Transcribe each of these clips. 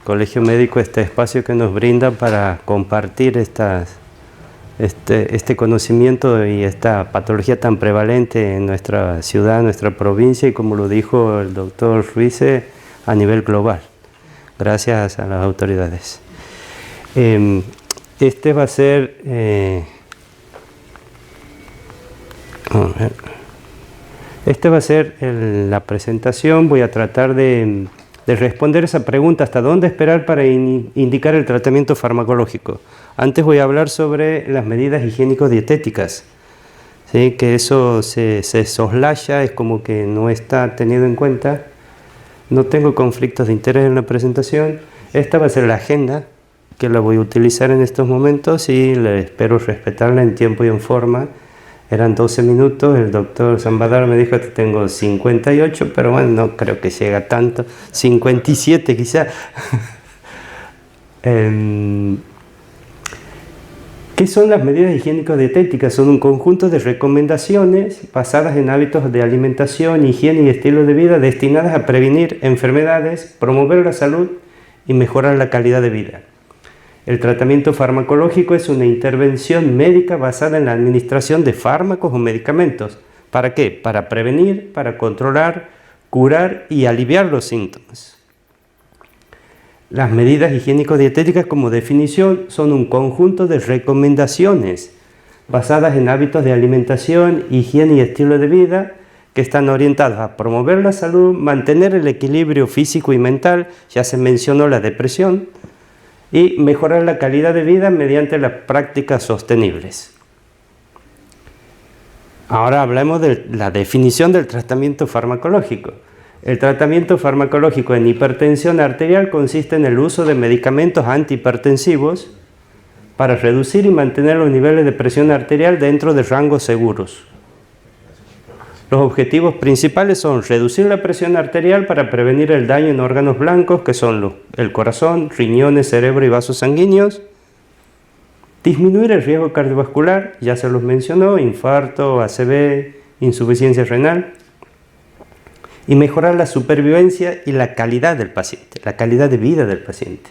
Colegio Médico este espacio que nos brinda para compartir este conocimiento y esta patología tan prevalente en nuestra ciudad, nuestra provincia y, como lo dijo el doctor Ruiz, a nivel global. Gracias a las autoridades. Este va a ser... Esta va a ser la presentación. Voy a tratar de responder esa pregunta, ¿hasta dónde esperar para indicar el tratamiento farmacológico? Antes voy a hablar sobre las medidas higiénico-dietéticas, ¿sí? Que eso se soslaya, es como que no está tenido en cuenta. No tengo conflictos de interés en la presentación. Esta va a ser la agenda, que la voy a utilizar en estos momentos y espero respetarla en tiempo y en forma. Eran 12 minutos, el doctor Zambadar me dijo que tengo 58, pero bueno, no creo que llegue a tanto, 57 quizá. ¿Qué son las medidas higiénico-dietéticas? Son un conjunto de recomendaciones basadas en hábitos de alimentación, higiene y estilo de vida destinadas a prevenir enfermedades, promover la salud y mejorar la calidad de vida. El tratamiento farmacológico es una intervención médica basada en la administración de fármacos o medicamentos. ¿Para qué? Para prevenir, para controlar, curar y aliviar los síntomas. Las medidas higiénico-dietéticas, como definición, son un conjunto de recomendaciones basadas en hábitos de alimentación, higiene y estilo de vida que están orientados a promover la salud, mantener el equilibrio físico y mental, ya se mencionó la depresión, y mejorar la calidad de vida mediante las prácticas sostenibles. Ahora hablemos de la definición del tratamiento farmacológico. El tratamiento farmacológico en hipertensión arterial consiste en el uso de medicamentos antihipertensivos para reducir y mantener los niveles de presión arterial dentro de rangos seguros. Los objetivos principales son reducir la presión arterial para prevenir el daño en órganos blancos, que son el corazón, riñones, cerebro y vasos sanguíneos, disminuir el riesgo cardiovascular, ya se los mencionó, infarto, ACV, insuficiencia renal, y mejorar la supervivencia y la calidad del paciente, la calidad de vida del paciente.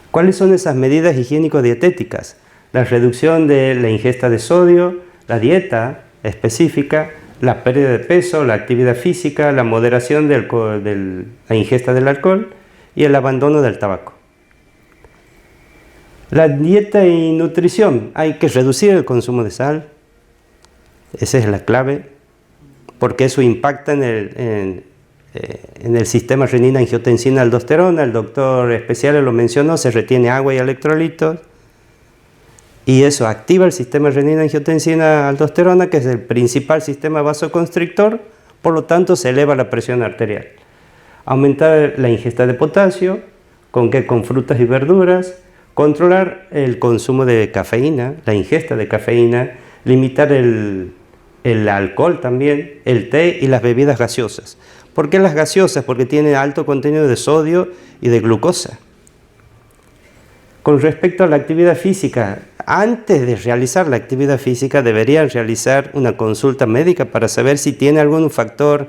¿Cuáles son esas medidas higiénico-dietéticas? La reducción de la ingesta de sodio, la dieta específica, la pérdida de peso, la actividad física, la moderación de la ingesta del alcohol y el abandono del tabaco. La dieta y nutrición, hay que reducir el consumo de sal, esa es la clave, porque eso impacta en el sistema renina-angiotensina-aldosterona. El doctor especial lo mencionó, se retiene agua y electrolitos, y eso activa el sistema renina-angiotensina-aldosterona, que es el principal sistema vasoconstrictor, por lo tanto se eleva la presión arterial. Aumentar la ingesta de potasio, ¿con qué? Con frutas y verduras. Controlar el consumo de cafeína, la ingesta de cafeína. Limitar el alcohol también, el té y las bebidas gaseosas. ¿Por qué las gaseosas? Porque tienen alto contenido de sodio y de glucosa. Con respecto a la actividad física, antes de realizar la actividad física deberían realizar una consulta médica para saber si tiene algún factor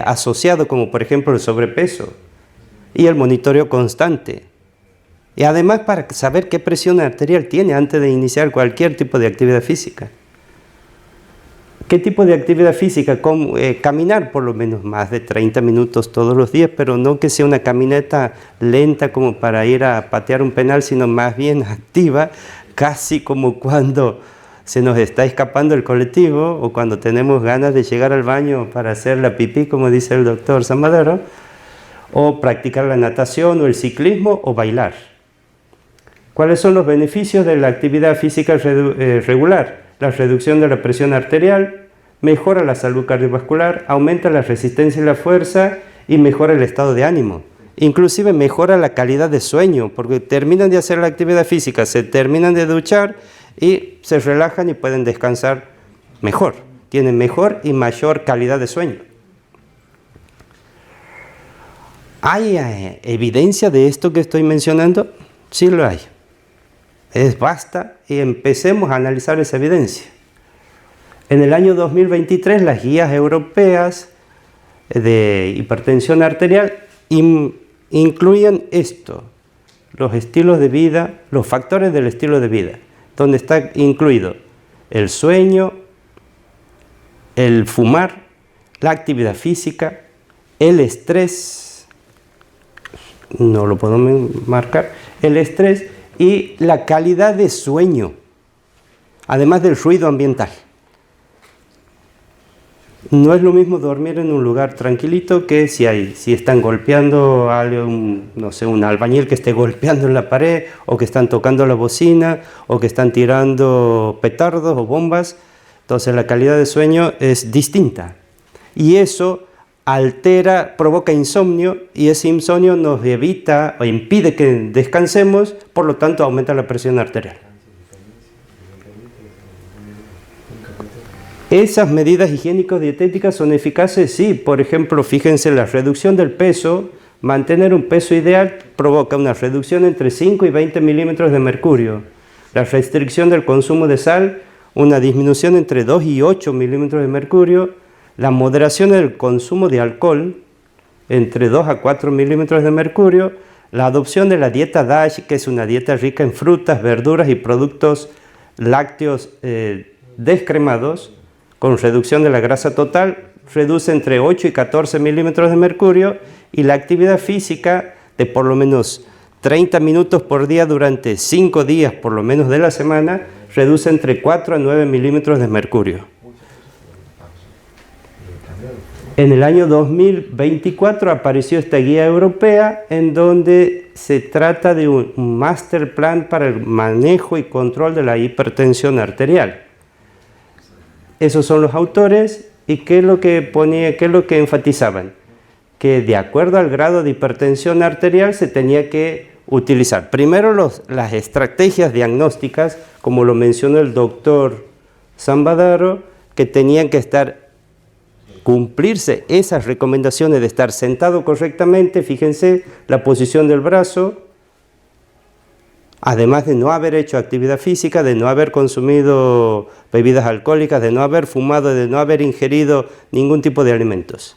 asociado, como por ejemplo el sobrepeso y el monitoreo constante. Y además para saber qué presión arterial tiene antes de iniciar cualquier tipo de actividad física. ¿Qué tipo de actividad física? Caminar por lo menos más de 30 minutos todos los días, pero no que sea una caminata lenta como para ir a patear un penal, sino más bien activa, casi como cuando se nos está escapando el colectivo o cuando tenemos ganas de llegar al baño para hacer la pipí, como dice el doctor Zambadaro, o practicar la natación o el ciclismo o bailar. ¿Cuáles son los beneficios de la actividad física regular? La reducción de la presión arterial, mejora la salud cardiovascular, aumenta la resistencia y la fuerza y mejora el estado de ánimo. Inclusive mejora la calidad de sueño, porque terminan de hacer la actividad física, se terminan de duchar y se relajan y pueden descansar mejor. Tienen mejor y mayor calidad de sueño. ¿Hay evidencia de esto que estoy mencionando? Sí lo hay. Basta y empecemos a analizar esa evidencia. En el año 2023, las guías europeas de hipertensión arterial incluían esto, los estilos de vida, los factores del estilo de vida, donde está incluido el sueño, el fumar, la actividad física, el estrés, no lo puedo marcar, el estrés y la calidad de sueño, además del ruido ambiental. No es lo mismo dormir en un lugar tranquilito que si están golpeando a alguien, no sé, un albañil que esté golpeando en la pared, o que están tocando la bocina, o que están tirando petardos o bombas. Entonces la calidad de sueño es distinta. Y eso provoca insomnio, y ese insomnio nos evita o impide que descansemos, por lo tanto aumenta la presión arterial. ¿Esas medidas higiénico-dietéticas son eficaces? Sí, por ejemplo, fíjense, la reducción del peso, mantener un peso ideal provoca una reducción entre 5 y 20 milímetros de mercurio. La restricción del consumo de sal, una disminución entre 2 y 8 milímetros de mercurio. La moderación del consumo de alcohol, entre 2 a 4 milímetros de mercurio. La adopción de la dieta DASH, que es una dieta rica en frutas, verduras y productos lácteos descremados, con reducción de la grasa total, reduce entre 8 y 14 milímetros de mercurio, y la actividad física de por lo menos 30 minutos por día durante 5 días por lo menos de la semana, reduce entre 4 a 9 milímetros de mercurio. En el año 2024 apareció esta guía europea en donde se trata de un master plan para el manejo y control de la hipertensión arterial. Esos son los autores, y ¿qué es lo que enfatizaban? Que de acuerdo al grado de hipertensión arterial se tenía que utilizar primero las estrategias diagnósticas, como lo mencionó el doctor Zambadaro, que tenían que cumplirse esas recomendaciones de estar sentado correctamente. Fíjense la posición del brazo, además de no haber hecho actividad física, de no haber consumido bebidas alcohólicas, de no haber fumado, de no haber ingerido ningún tipo de alimentos.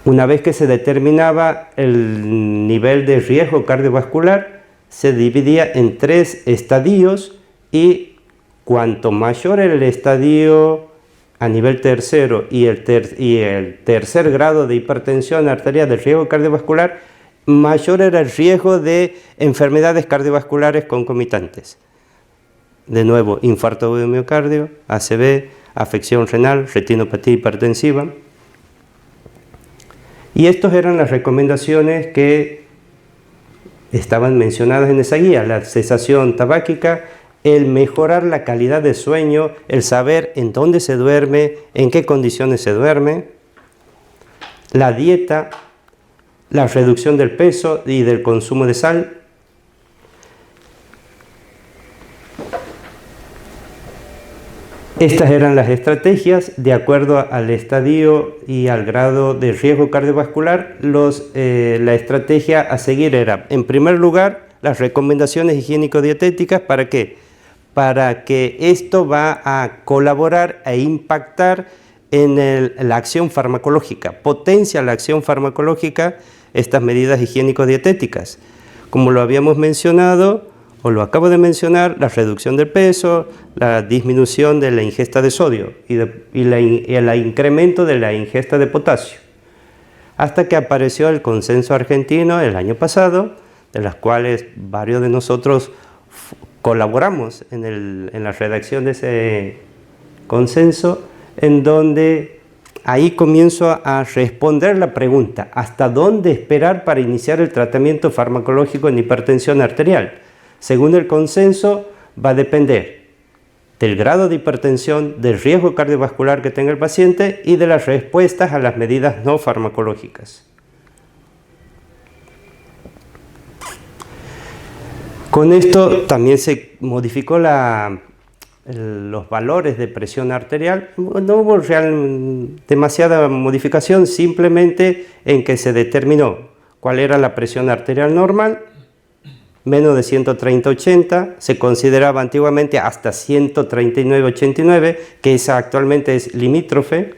Una vez que se determinaba el nivel de riesgo cardiovascular, se dividía en 3 estadios, y cuanto mayor era el estadio a nivel tercero y el tercer grado de hipertensión arterial del riesgo cardiovascular, mayor era el riesgo de enfermedades cardiovasculares concomitantes. De nuevo, infarto de miocardio, ACV, afección renal, retinopatía hipertensiva. Y estas eran las recomendaciones que estaban mencionadas en esa guía: la cesación tabáquica, el mejorar la calidad de sueño, el saber en dónde se duerme, en qué condiciones se duerme, la dieta, la reducción del peso y del consumo de sal. Estas eran las estrategias de acuerdo al estadio y al grado de riesgo cardiovascular. La estrategia a seguir era, en primer lugar, las recomendaciones higiénico-dietéticas. ¿Para qué? Para que esto va a colaborar e impactar en la acción farmacológica, potencia la acción farmacológica estas medidas higiénico-dietéticas. Como lo habíamos mencionado, o lo acabo de mencionar, la reducción del peso, la disminución de la ingesta de sodio y el incremento de la ingesta de potasio. Hasta que apareció el consenso argentino el año pasado, de las cuales varios de nosotros colaboramos en la redacción de ese consenso, en donde ahí comienzo a responder la pregunta: ¿hasta dónde esperar para iniciar el tratamiento farmacológico en hipertensión arterial? Según el consenso, va a depender del grado de hipertensión, del riesgo cardiovascular que tenga el paciente y de las respuestas a las medidas no farmacológicas. Con esto también se modificó los valores de presión arterial. No hubo demasiada modificación, simplemente en que se determinó cuál era la presión arterial normal, menos de 130/80, se consideraba antiguamente hasta 139/89, que esa actualmente es limítrofe,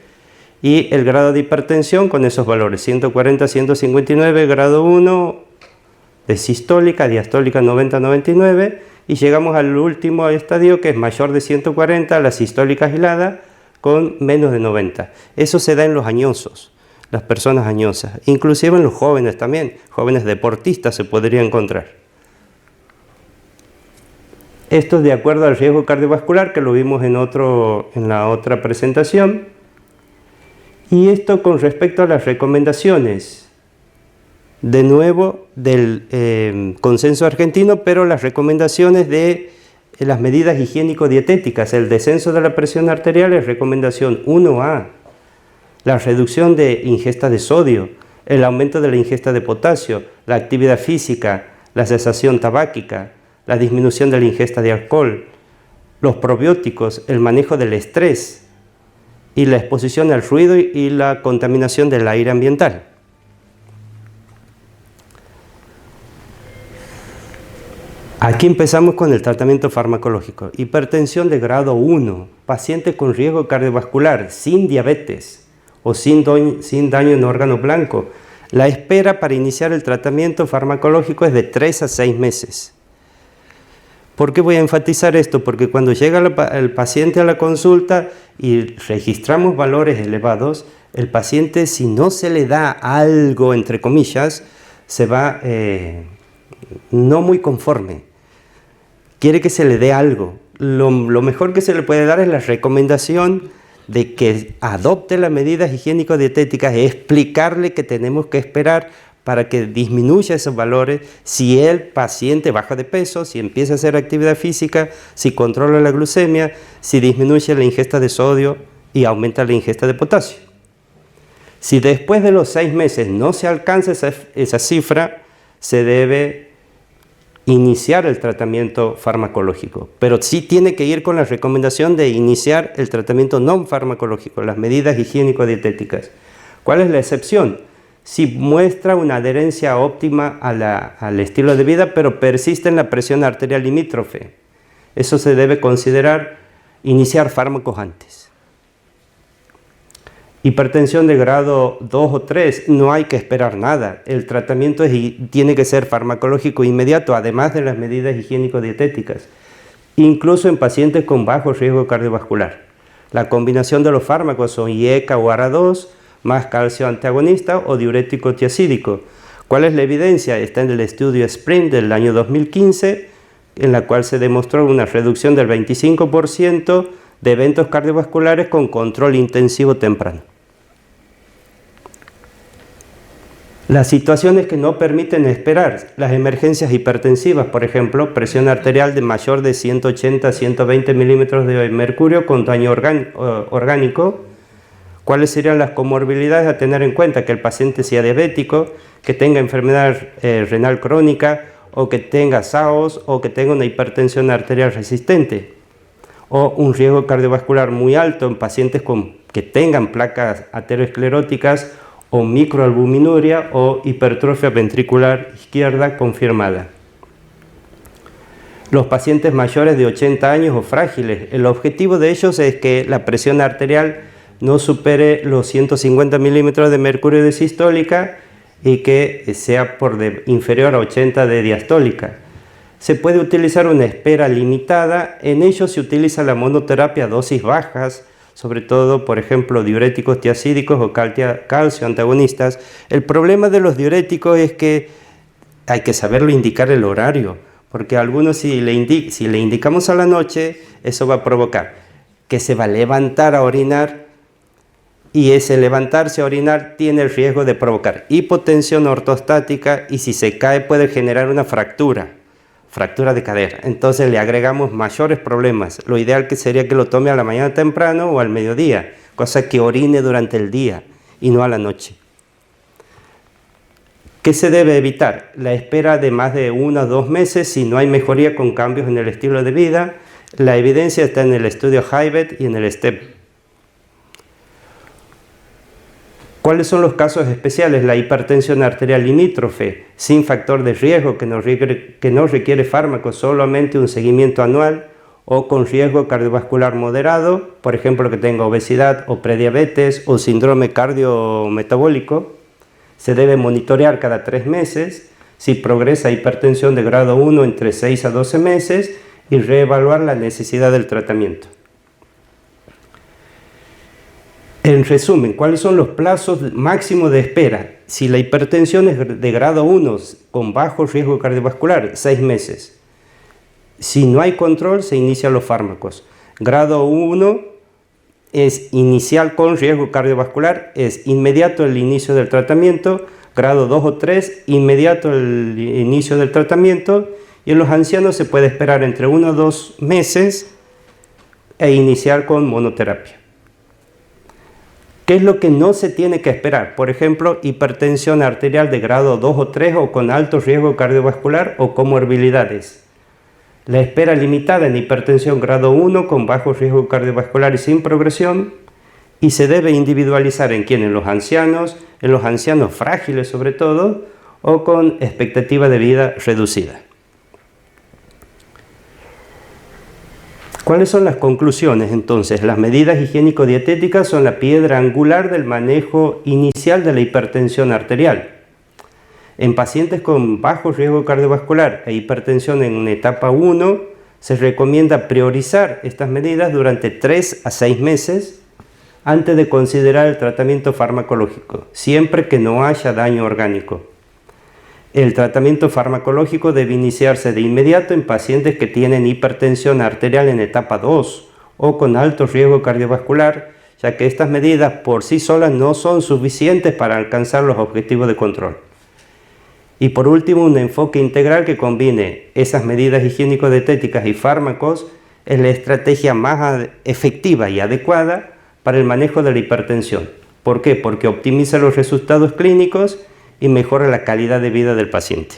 y el grado de hipertensión con esos valores, 140, 159, grado 1 de sistólica, diastólica 90, 99, y llegamos al último estadio que es mayor de 140, la sistólica aislada con menos de 90. Eso se da en los añosos, las personas añosas, inclusive en los jóvenes también, jóvenes deportistas se podría encontrar. Esto es de acuerdo al riesgo cardiovascular que lo vimos en la otra presentación. Y esto con respecto a las recomendaciones, de nuevo del consenso argentino, pero las recomendaciones de las medidas higiénico-dietéticas. El descenso de la presión arterial es recomendación 1A, la reducción de ingesta de sodio, el aumento de la ingesta de potasio, la actividad física, la cesación tabáquica, la disminución de la ingesta de alcohol, los probióticos, el manejo del estrés y la exposición al ruido y la contaminación del aire ambiental. Aquí empezamos con el tratamiento farmacológico. Hipertensión de grado 1, paciente con riesgo cardiovascular, sin diabetes o sin daño en órgano blanco. La espera para iniciar el tratamiento farmacológico es de 3 a 6 meses. ¿Por qué voy a enfatizar esto? Porque cuando llega el paciente a la consulta y registramos valores elevados, el paciente, si no se le da algo, entre comillas, se va no muy conforme. Quiere que se le dé algo. Lo mejor que se le puede dar es la recomendación de que adopte las medidas higiénico-dietéticas, explicarle que tenemos que esperar para que disminuya esos valores, si el paciente baja de peso, si empieza a hacer actividad física, si controla la glucemia, si disminuye la ingesta de sodio y aumenta la ingesta de potasio. Si después de los 6 meses no se alcanza esa cifra, se debe iniciar el tratamiento farmacológico, pero sí tiene que ir con la recomendación de iniciar el tratamiento no farmacológico, las medidas higiénico-dietéticas. ¿Cuál es la excepción? Si muestra una adherencia óptima al estilo de vida, pero persiste en la presión arterial limítrofe. Eso se debe considerar iniciar fármacos antes. Hipertensión de grado 2 o 3, no hay que esperar nada. El tratamiento tiene que ser farmacológico inmediato, además de las medidas higiénico-dietéticas, incluso en pacientes con bajo riesgo cardiovascular. La combinación de los fármacos son IECA o ARA2, más calcio antagonista o diurético tiazídico. ¿Cuál es la evidencia? Está en el estudio SPRINT del año 2015, en la cual se demostró una reducción del 25% de eventos cardiovasculares con control intensivo temprano. Las situaciones que no permiten esperar, las emergencias hipertensivas, por ejemplo, presión arterial de mayor de 180 a 120 milímetros de mercurio con daño orgánico. ¿Cuáles serían las comorbilidades a tener en cuenta? Que el paciente sea diabético, que tenga enfermedad renal crónica, o que tenga SAOS, o que tenga una hipertensión arterial resistente, o un riesgo cardiovascular muy alto en pacientes que tengan placas ateroscleróticas, o microalbuminuria, o hipertrofia ventricular izquierda confirmada. Los pacientes mayores de 80 años o frágiles, el objetivo de ellos es que la presión arterial no supere los 150 milímetros de mercurio de sistólica y que sea inferior a 80 de diastólica. Se puede utilizar una espera limitada. En ello se utiliza la monoterapia a dosis bajas, sobre todo, por ejemplo, diuréticos tiazídicos o calcio antagonistas. El problema de los diuréticos es que hay que saberlo indicar el horario, porque a algunos si le indicamos a la noche, eso va a provocar que se va a levantar a orinar, y ese levantarse a orinar tiene el riesgo de provocar hipotensión ortostática, y si se cae puede generar una fractura de cadera. Entonces le agregamos mayores problemas. Lo ideal que sería que lo tome a la mañana temprano o al mediodía, cosa que orine durante el día y no a la noche. ¿Qué se debe evitar? La espera de más de 1 o 2 meses si no hay mejoría con cambios en el estilo de vida. La evidencia está en el estudio HIVET y en el STEP. ¿Cuáles son los casos especiales? La hipertensión arterial limítrofe, sin factor de riesgo, que no requiere fármacos, solamente un seguimiento anual, o con riesgo cardiovascular moderado, por ejemplo que tenga obesidad o prediabetes o síndrome cardiometabólico. Se debe monitorear cada 3 meses. Si progresa hipertensión de grado 1 entre 6 a 12 meses y reevaluar la necesidad del tratamiento. En resumen, ¿cuáles son los plazos máximos de espera? Si la hipertensión es de grado 1 con bajo riesgo cardiovascular, 6 meses. Si no hay control, se inician los fármacos. Grado 1 es inicial con riesgo cardiovascular, es inmediato el inicio del tratamiento. Grado 2 o 3, inmediato el inicio del tratamiento. Y en los ancianos se puede esperar entre 1 o 2 meses e iniciar con monoterapia. ¿Qué es lo que no se tiene que esperar? Por ejemplo, hipertensión arterial de grado 2 o 3 o con alto riesgo cardiovascular o comorbilidades. La espera limitada en hipertensión grado 1 con bajo riesgo cardiovascular y sin progresión, y se debe individualizar en quién, en los ancianos frágiles sobre todo, o con expectativa de vida reducida. ¿Cuáles son las conclusiones entonces? Las medidas higiénico-dietéticas son la piedra angular del manejo inicial de la hipertensión arterial. En pacientes con bajo riesgo cardiovascular e hipertensión en una etapa 1, se recomienda priorizar estas medidas durante 3 a 6 meses antes de considerar el tratamiento farmacológico, siempre que no haya daño orgánico. El tratamiento farmacológico debe iniciarse de inmediato en pacientes que tienen hipertensión arterial en etapa 2 o con alto riesgo cardiovascular, ya que estas medidas por sí solas no son suficientes para alcanzar los objetivos de control. Y por último, un enfoque integral que combine esas medidas higiénico-dietéticas y fármacos es la estrategia más efectiva y adecuada para el manejo de la hipertensión. ¿Por qué? Porque optimiza los resultados clínicos y mejora la calidad de vida del paciente.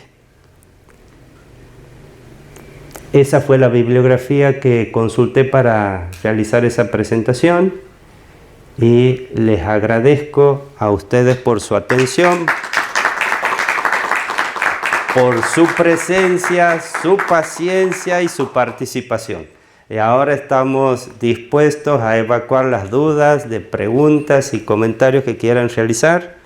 Esa fue la bibliografía que consulté para realizar esa presentación y les agradezco a ustedes por su atención, por su presencia, su paciencia y su participación. Y ahora estamos dispuestos a evacuar las dudas, de preguntas y comentarios que quieran realizar.